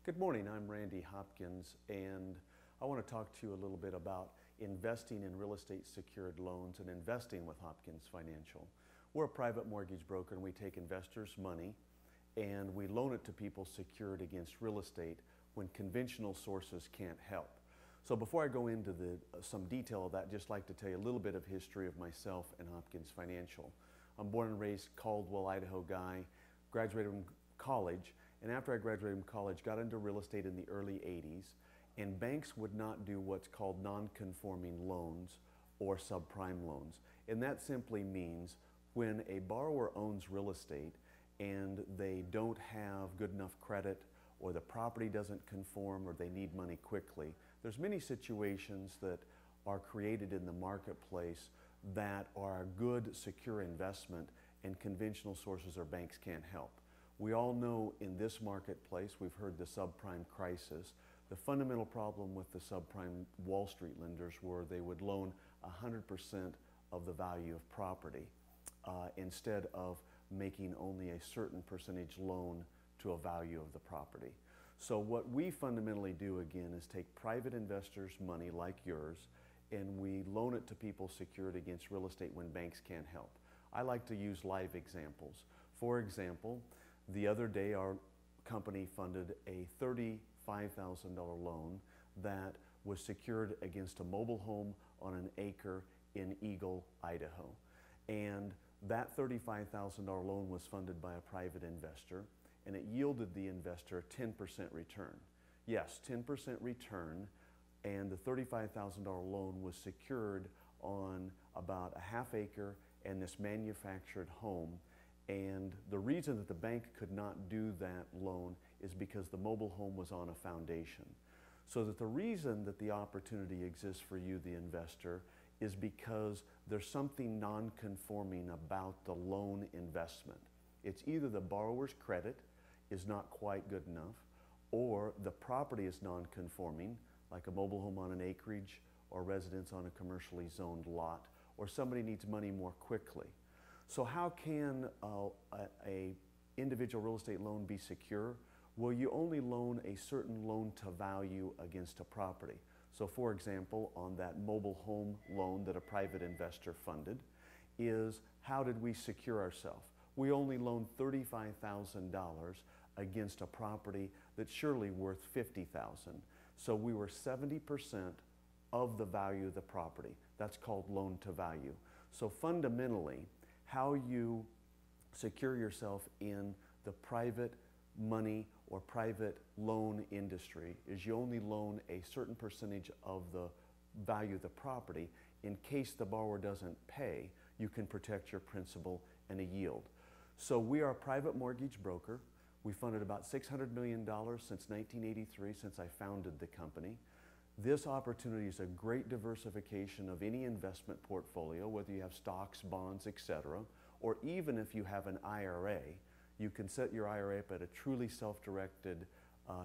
Good morning, I'm Randy Hopkins, and I want to talk to you a little bit about investing in real estate secured loans and investing with Hopkins Financial. We're a private mortgage broker and we take investors' money and we loan it to people secured against real estate when conventional sources can't help. So before I go into some detail of that, I'd just like to tell you a little bit of history of myself and Hopkins Financial. I'm born and raised Caldwell, Idaho guy, graduated from college, and after I graduated from college, got into real estate in the early 80s, and banks would not do what's called non-conforming loans or subprime loans. And that simply means when a borrower owns real estate and they don't have good enough credit, or the property doesn't conform, or they need money quickly, there's many situations that are created in the marketplace that are a good, secure investment, and conventional sources or banks can't help. We all know in this marketplace, we've heard the subprime crisis. The fundamental problem with the subprime Wall Street lenders were they would loan 100% of the value of property instead of making only a certain percentage loan to a value of the property. So what we fundamentally do again is take private investors' money like yours and we loan it to people secured against real estate when banks can't help. I like to use live examples. For example, the other day our company funded a $35,000 loan that was secured against a mobile home on an acre in Eagle, Idaho. And that $35,000 loan was funded by a private investor, and it yielded the investor a 10% return. Yes, 10% return, and the $35,000 loan was secured on about a half acre and this manufactured home. And the reason that the bank could not do that loan is because the mobile home was on a foundation. So that the reason that the opportunity exists for you, the investor, is because there's something non-conforming about the loan investment. It's either the borrower's credit is not quite good enough, or the property is non-conforming, like a mobile home on an acreage or residence on a commercially zoned lot, or somebody needs money more quickly. So how can a individual real estate loan be secure? Well, you only loan a certain loan to value against a property. So for example, on that mobile home loan that a private investor funded, is how did we secure ourselves? We only loaned $35,000 against a property that's surely worth $50,000. So we were 70% of the value of the property. That's called loan to value. So fundamentally, how you secure yourself in the private money or private loan industry is you only loan a certain percentage of the value of the property. In case the borrower doesn't pay, you can protect your principal and a yield. So we are a private mortgage broker. We funded about $600 million since 1983, since I founded the company. This opportunity is a great diversification of any investment portfolio, whether you have stocks, bonds, etc., or even if you have an IRA, you can set your IRA up at a truly self-directed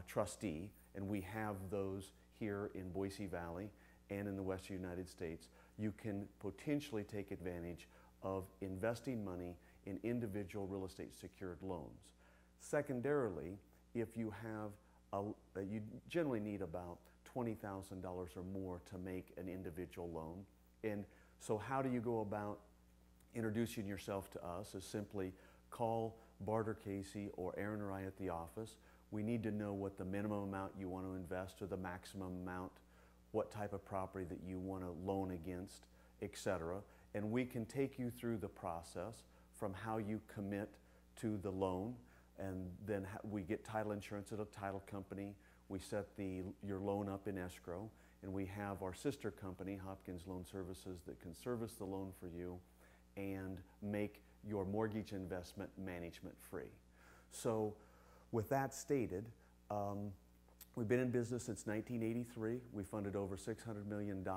trustee, and we have those here in Boise Valley and in the Western United States. You can potentially take advantage of investing money in individual real estate secured loans. Secondarily, if you have you generally need about $20,000 or more to make an individual loan. And so how do you go about introducing yourself to us? Is simply call Barter Casey or Aaron or I at the office. We need to know what the minimum amount you want to invest or the maximum amount, what type of property that you want to loan against, etc. And we can take you through the process from how you commit to the loan, and then we get title insurance at a title company. We set your loan up in escrow, and we have our sister company, Hopkins Loan Services, that can service the loan for you and make your mortgage investment management free. So with that stated, we've been in business since 1983. We funded over $600 million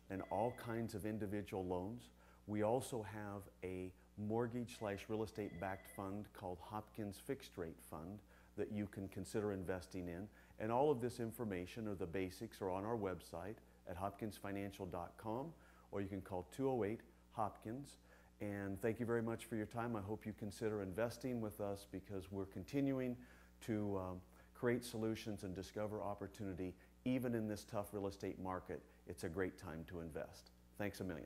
in all kinds of individual loans. We also have a mortgage/real estate backed fund called Hopkins Fixed Rate Fund that you can consider investing in. And all of this information, or the basics, are on our website at hopkinsfinancial.com, or you can call 208-HOPKINS. And thank you very much for your time. I hope you consider investing with us because we're continuing to create solutions, and discover opportunity. Even in this tough real estate market, it's a great time to invest. Thanks a million.